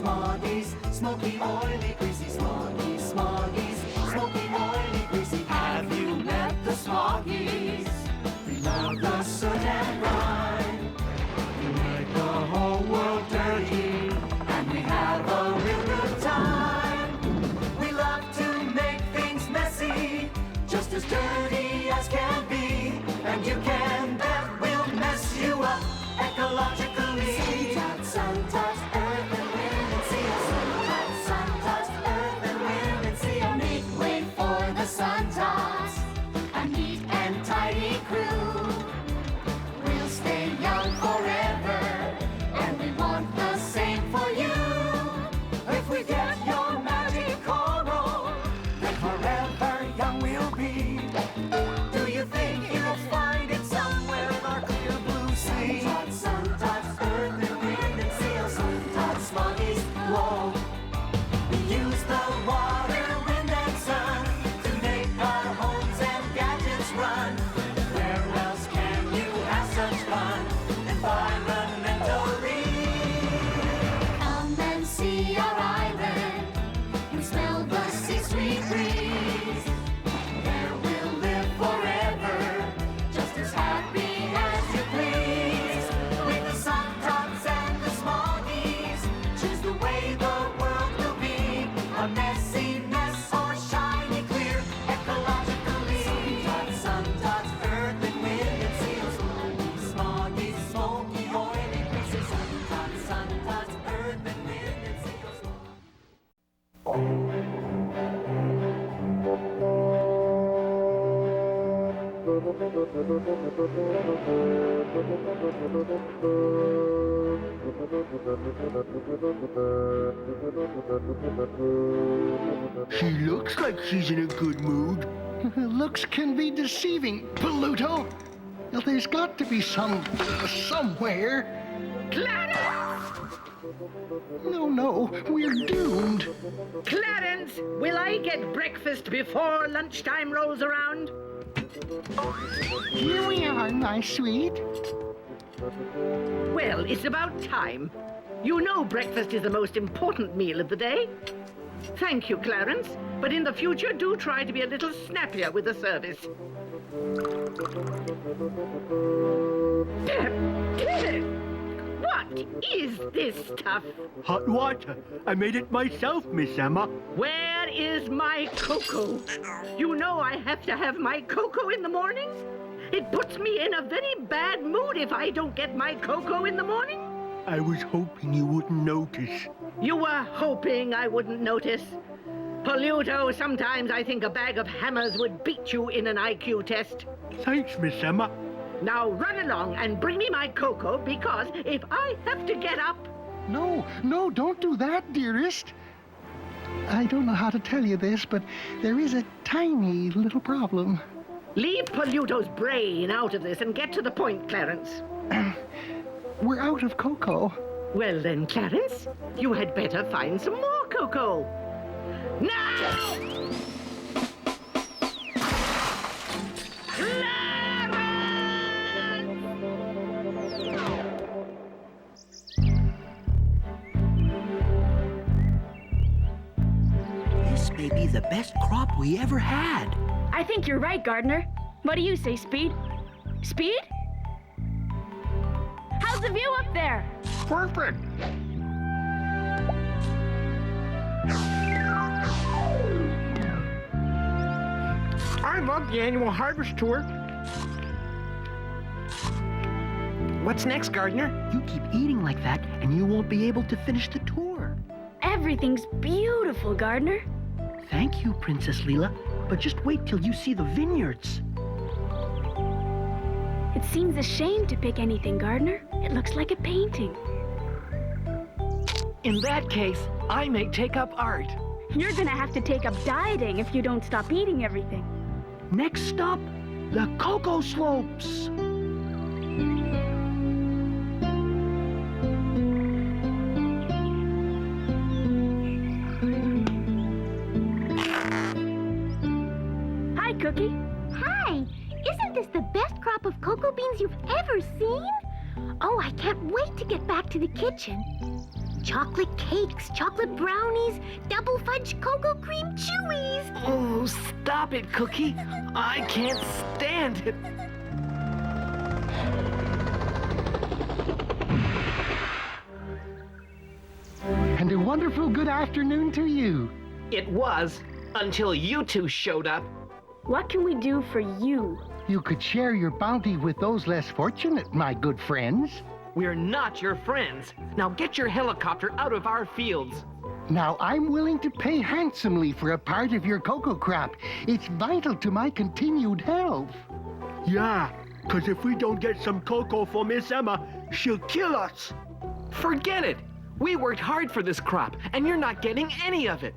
Smoggies, smoky, oily, greasy. Smoggies, Smoggies, smoky, oily, greasy. Have you met the Smoggies? We love the soot and grime. We make the whole world dirty, and we have a real good time. We love to make things messy, just as dirty as can be. And you can bet we'll mess you up ecologically. Sun touch, earth and wind and sea. Sun touch, earth and wind and sea. Make way for the sun tots, a neat and tidy crew. We'll stay young forever, and we want the same for you. If we get your magic coral, then forever young we'll be. Do you think you'll find it somewhere in our clear blue sea? Sun touch, earth and wind and sea. Sun touch, Smoggies, whoa. We use the water, wind and sun to make our homes and gadgets run. Where else can you have such fun environmentally? Come and see our island and smell the sea sweet breeze. There we'll live forever, just as happy as you please. With the sun tots and the Smoggies, choose the way the world will be. A messy mess or shiny clear ecologically. Sun tots, earth and wind and sea. Smoggies, smoky, oily, greasy. Sun tots, earth and wind and sea. She looks like she's in a good mood. Looks can be deceiving, Pluto. Now, there's got to be somewhere. Clarence! No, we're doomed. Clarence, will I get breakfast before lunchtime rolls around? Here we are, my sweet. Well, it's about time. You know breakfast is the most important meal of the day. Thank you, Clarence. But in the future, do try to be a little snappier with the service. What is this stuff? Hot water. I made it myself, Miss Emma. Where is my cocoa? You know I have to have my cocoa in the morning. It puts me in a very bad mood if I don't get my cocoa in the morning. I was hoping you wouldn't notice. You were hoping I wouldn't notice. Pluto, sometimes I think a bag of hammers would beat you in an IQ test. Thanks, Miss Emma. Now run along and bring me my cocoa, because if I have to get up... No, don't do that, dearest. I don't know how to tell you this, but there is a tiny little problem. Leave Pluto's brain out of this and get to the point, Clarence. We're out of cocoa. Well then, Clarence, you had better find some more cocoa. Now! This may be the best crop we ever had. I think you're right, Gardener. What do you say, Speed? Speed? How's the view up there? Perfect. I love the annual harvest tour. What's next, Gardener? You keep eating like that, and you won't be able to finish the tour. Everything's beautiful, Gardener. Thank you, Princess Leela. But just wait till you see the vineyards. It seems a shame to pick anything, Gardener. It looks like a painting. In that case, I may take up art. You're gonna have to take up dieting if you don't stop eating everything. Next stop, the cocoa slopes. Hi, Cookie. Hi! Isn't this the best crop of cocoa beans you've ever seen? Oh, I can't wait to get back to the kitchen. Chocolate cakes, chocolate brownies, double fudge cocoa cream chewies. Oh, stop it, Cookie. I can't stand it. And a wonderful good afternoon to you. It was, until you two showed up. What can we do for you? You could share your bounty with those less fortunate, my good friends. We're not your friends. Now get your helicopter out of our fields. Now, I'm willing to pay handsomely for a part of your cocoa crop. It's vital to my continued health. Yeah, 'cause if we don't get some cocoa for Miss Emma, she'll kill us. Forget it. We worked hard for this crop, and you're not getting any of it.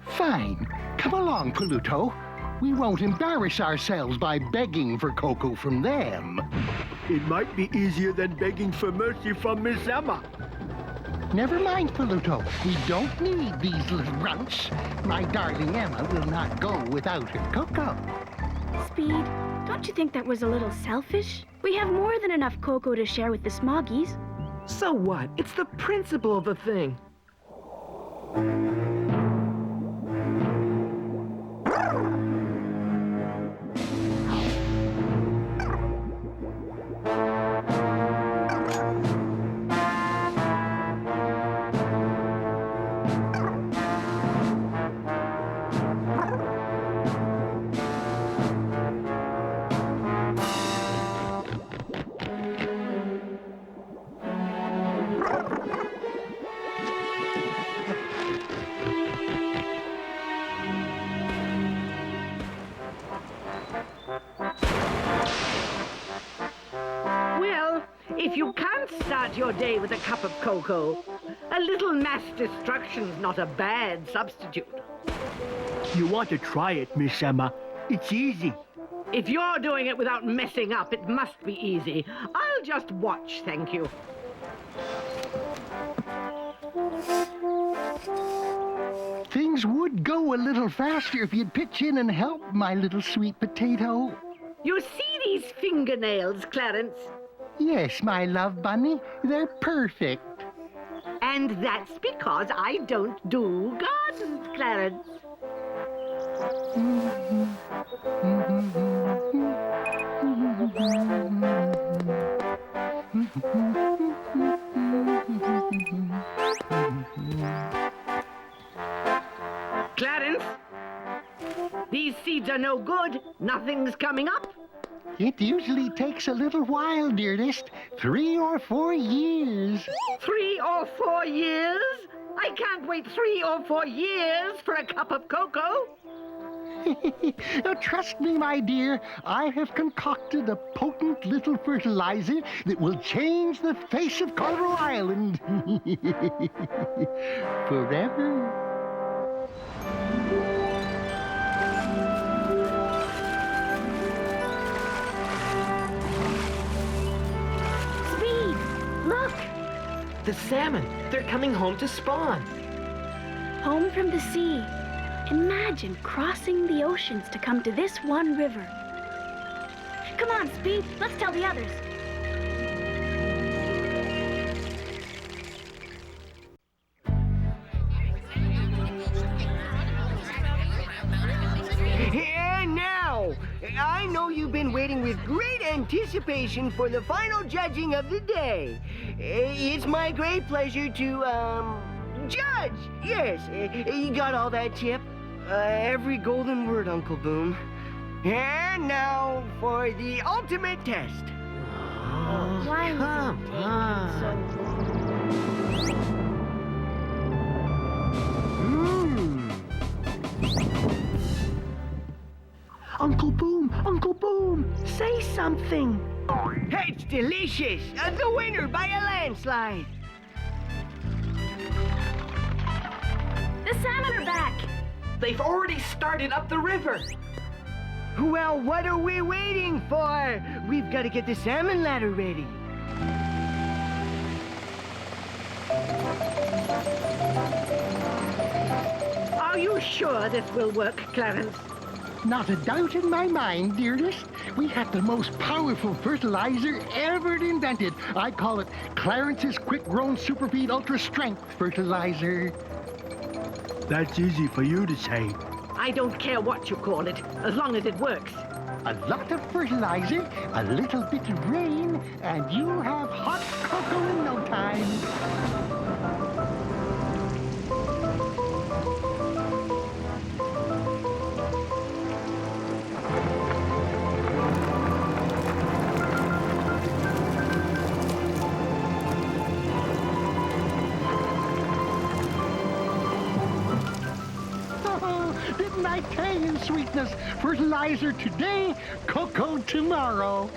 Fine. Come along, Pluto. We won't embarrass ourselves by begging for cocoa from them. It might be easier than begging for mercy from Miss Emma. Never mind, Pluto. We don't need these little runts. My darling Emma will not go without her cocoa. Speed, don't you think that was a little selfish? We have more than enough cocoa to share with the Smoggies. So what? It's the principle of the thing. Well, if you can't start your day with a cup of cocoa, a little mass destruction's not a bad substitute. You want to try it, Miss Emma. It's easy. If you're doing it without messing up, it must be easy. I'll just watch, thank you. Things would go a little faster if you'd pitch in and help, my little sweet potato. You see these fingernails, Clarence? Yes, my love bunny. They're perfect. And that's because I don't do gardens, Clarence. Clarence, these seeds are no good. Nothing's coming up. It usually takes a little while, dearest. 3 or 4 years. 3 or 4 years? I can't wait 3 or 4 years for a cup of cocoa. Now, trust me, my dear, I have concocted a potent little fertilizer that will change the face of Coral Island. Forever. Speed, look! The salmon, they're coming home to spawn. Home from the sea. Imagine crossing the oceans to come to this one river. Come on, Speed, let's tell the others. And now, I know you've been waiting with great anticipation for the final judging of the day. It's my great pleasure to, judge. Yes, you got all that, Chip? Every golden word, Uncle Boom. And now for the ultimate test. Why is Come on. Uncle Boom, Say something. It's delicious. The winner by a landslide. The salmon are back! They've already started up the river. Well, what are we waiting for? We've got to get the salmon ladder ready. Are you sure this will work, Clarence? Not a doubt in my mind, dearest. We have the most powerful fertilizer ever invented. I call it Clarence's Quick-Grown Superfeed Ultra Strength Fertilizer. That's easy for you to say. I don't care what you call it, as long as it works. A lot of fertilizer, a little bit of rain, and you have hot cocoa in no time. Didn't I tell you, sweetness? Fertilizer today, cocoa tomorrow.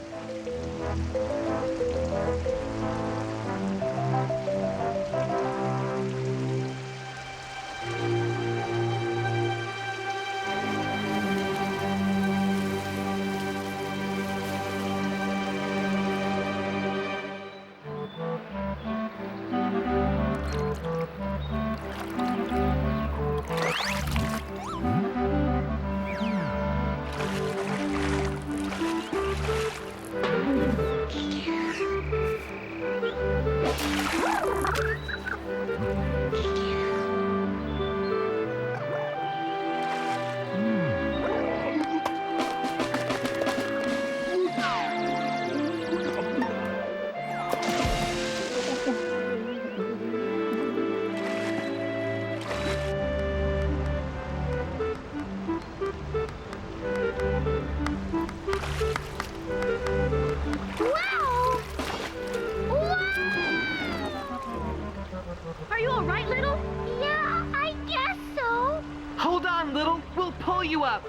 Are you all right, Little? Yeah, I guess so. Hold on, Little. We'll pull you up.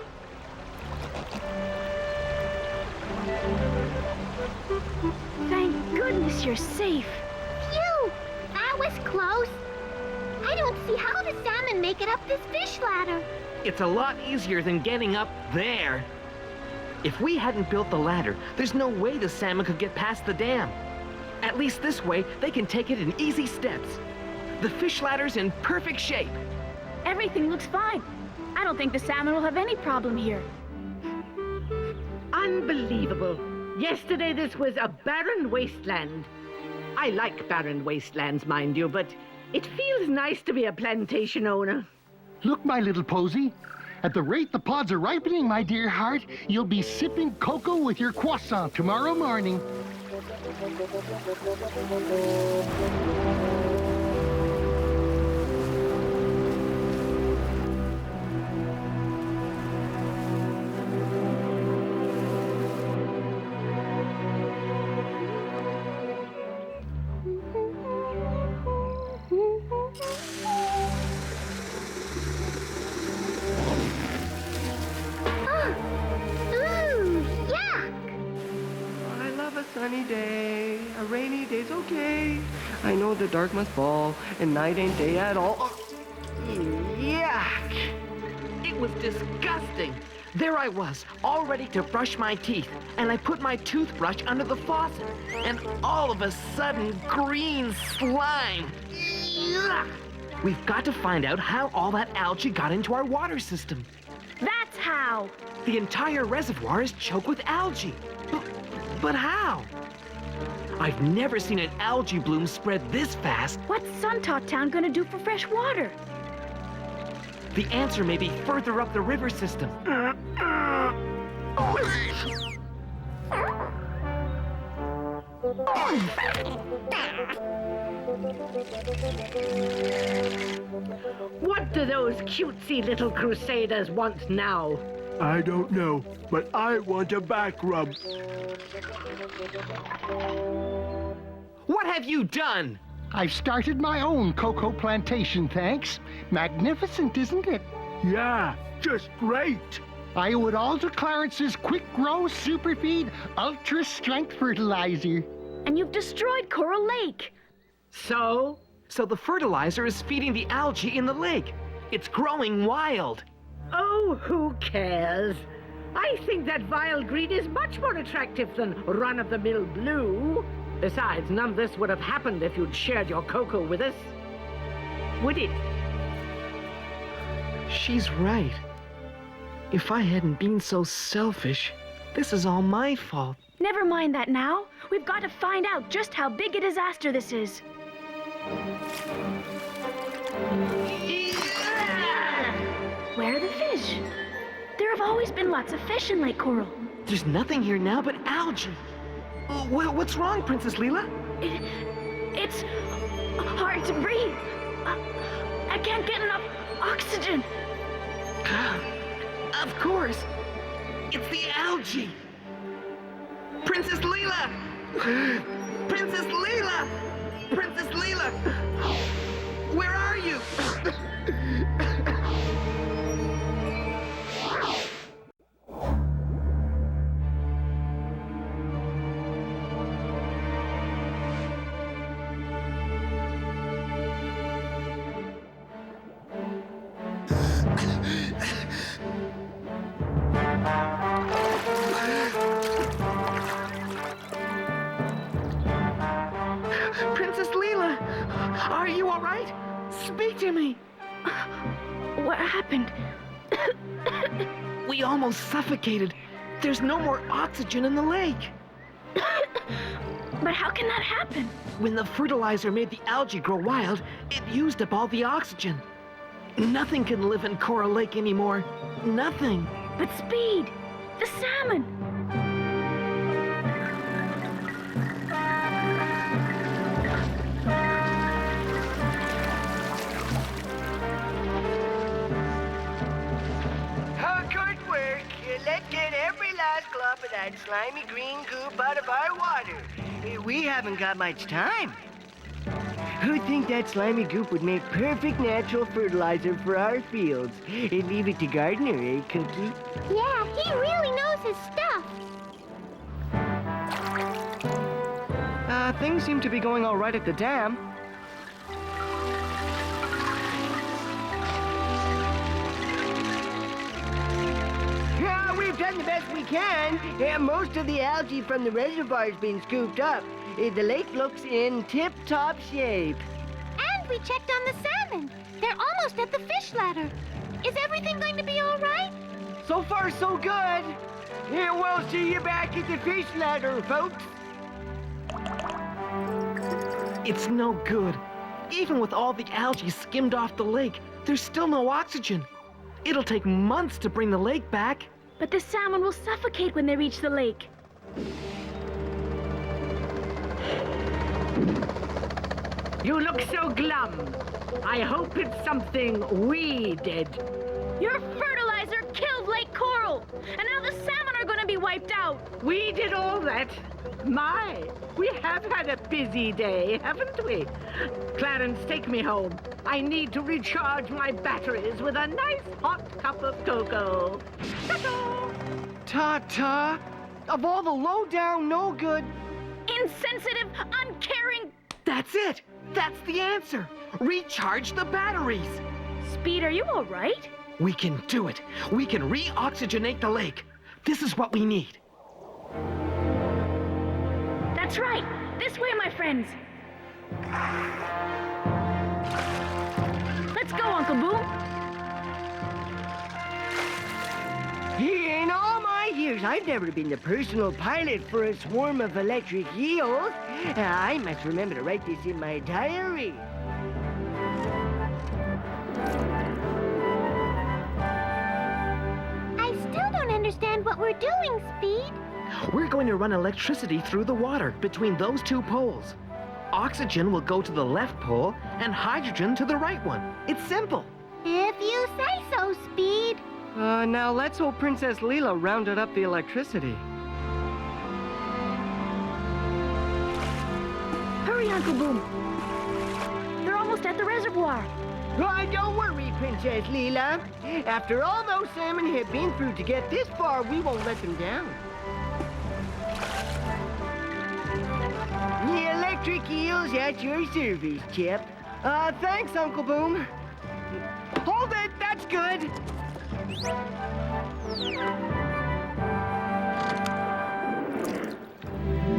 Thank goodness you're safe. Phew! That was close. I don't see how the salmon make it up this fish ladder. It's a lot easier than getting up there. If we hadn't built the ladder, there's no way the salmon could get past the dam. At least this way, they can take it in easy steps. The fish ladder's in perfect shape. Everything looks fine. I don't think the salmon will have any problem here. Unbelievable. Yesterday this was a barren wasteland. I like barren wastelands, mind you, but it feels nice to be a plantation owner. Look, my little posy. At the rate the pods are ripening, my dear heart, you'll be sipping cocoa with your croissant tomorrow morning. Ooh, yuck! I love a sunny day. A rainy day's okay. I know the dark must fall, and night ain't day at all. Oh, yuck! It was disgusting. There I was, all ready to brush my teeth, and I put my toothbrush under the faucet, and all of a sudden, green slime. Yuck! We've got to find out how all that algae got into our water system. That's how. The entire reservoir is choked with algae. But how? I've never seen an algae bloom spread this fast. What's Suntalk Town gonna do for fresh water? The answer may be further up the river system. What do those cutesy little crusaders want now? I don't know, but I want a back rub. What have you done? I've started my own cocoa plantation, thanks. Magnificent, isn't it? Yeah, just great. I owe it all to Clarence's Quick-Grow Superfeed Ultra Strength Fertilizer. And you've destroyed Coral Lake. So? So the fertilizer is feeding the algae in the lake. It's growing wild. Oh, who cares? I think that vile green is much more attractive than run-of-the-mill blue. Besides, none of this would have happened if you'd shared your cocoa with us. Would it? She's right. If I hadn't been so selfish, this is all my fault. Never mind that now. We've got to find out just how big a disaster this is. Where are the fish? There have always been lots of fish in Lake Coral. There's nothing here now but algae. What's wrong, Princess Leela? It's hard to breathe. I can't get enough oxygen. Of course. It's the algae. Princess Leela! Princess Leela! Princess Leela! Where are you? Princess Leela! Are you all right? Speak to me! What happened? We almost suffocated. There's no more oxygen in the lake. But how can that happen? When the fertilizer made the algae grow wild, it used up all the oxygen. Nothing can live in Coral Lake anymore. Nothing. But Speed, the salmon. Good work. Let's get every last glop of that slimy green goop out of our water. We haven't got much time. Who'd think that slimy goop would make perfect natural fertilizer for our fields? Leave it to Gardner, eh, Cookie? Yeah, he really knows his stuff. Things seem to be going all right at the dam. Yeah, we've done the best we can. Most of the algae from the reservoir's been scooped up. The lake looks in tip-top shape. And we checked on the salmon. They're almost at the fish ladder. Is everything going to be all right? So far, so good. We'll see you back at the fish ladder, folks. It's no good. Even with all the algae skimmed off the lake, there's still no oxygen. It'll take months to bring the lake back. But the salmon will suffocate when they reach the lake. You look so glum. I hope it's something we did. Your fertilizer killed Lake Coral, and now the salmon are going to be wiped out. We did all that. My, we have had a busy day, haven't we? Clarence, take me home. I need to recharge my batteries with a nice hot cup of cocoa. Ta-ta! Ta-ta. Of all the low-down, no-good. Insensitive, uncaring. That's it. That's the answer. Recharge the batteries. Speed, are you all right? We can do it. We can re-oxygenate the lake. This is what we need. That's right. This way, my friends. Let's go, Uncle Boom. In all my years, I've never been the personal pilot for a swarm of electric eels. I must remember to write this in my diary. I still don't understand what we're doing, Speed. We're going to run electricity through the water between those two poles. Oxygen will go to the left pole and hydrogen to the right one. It's simple. If you say so, Speed. Now let's hope Princess Leela rounded up the electricity. Hurry, Uncle Boom. They're almost at the reservoir. Don't worry, Princess Leela. After all those salmon have been through to get this far, we won't let them down. The electric eel's at your service, Chip. Thanks, Uncle Boom. Hold it, that's good.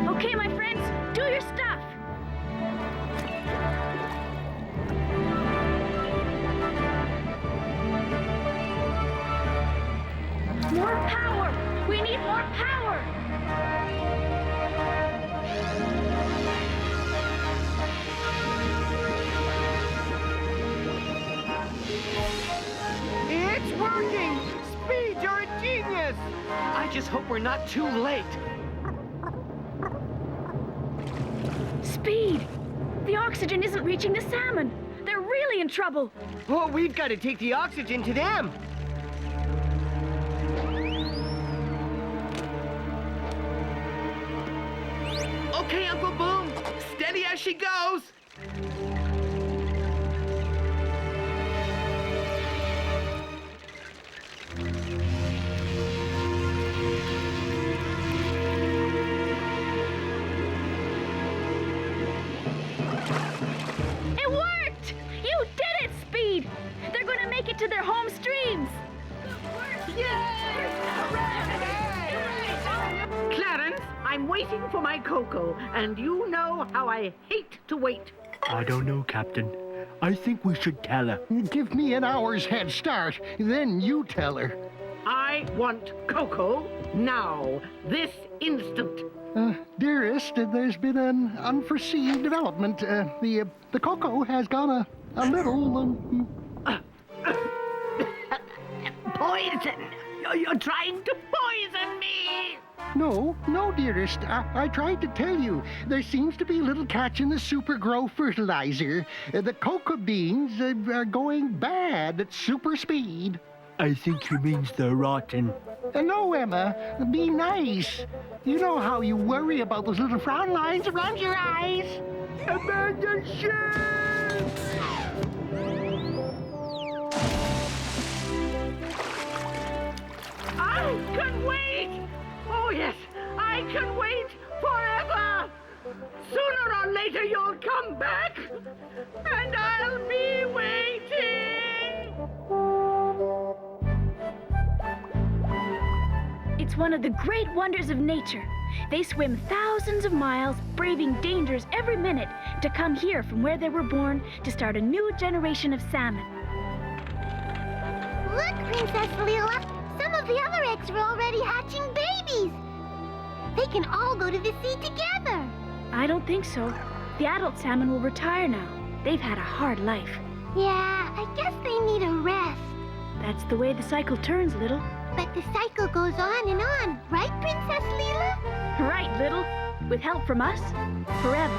Okay, my friends, do your stuff. power! It's working! Speed, you're a genius! I just hope we're not too late. Speed! The oxygen isn't reaching the salmon. They're really in trouble. Oh, we've got to take the oxygen to them. Okay, Uncle Boom. Steady as she goes. It worked! You did it, Speed! They're going to make it to their home streams. Clarence, I'm waiting for my cocoa, and you know how I hate to wait. I don't know, Captain. I think we should tell her. Give me an hour's head start, then you tell her. I want cocoa now, this instant. Dearest, there's been an unforeseen development. The cocoa has gone a little... Poison! You're trying to poison me! No, dearest. I tried to tell you. There seems to be a little catch in the super grow fertilizer. The cocoa beans are going bad at super speed. I think she means they're rotten. No, Emma. Be nice. You know how you worry about those little frown lines around your eyes. Abandon ship! I can wait! Oh, yes, I can wait forever! Sooner or later you'll come back, and I'll be waiting! It's one of the great wonders of nature. They swim thousands of miles, braving dangers every minute to come here from where they were born to start a new generation of salmon. Look, Princess Leela. Some of the other eggs are already hatching babies. They can all go to the sea together. I don't think so. The adult salmon will retire now. They've had a hard life. Yeah, I guess they need a rest. That's the way the cycle turns, Little. But the cycle goes on and on, right, Princess Leela? Right, Little. With help from us, forever.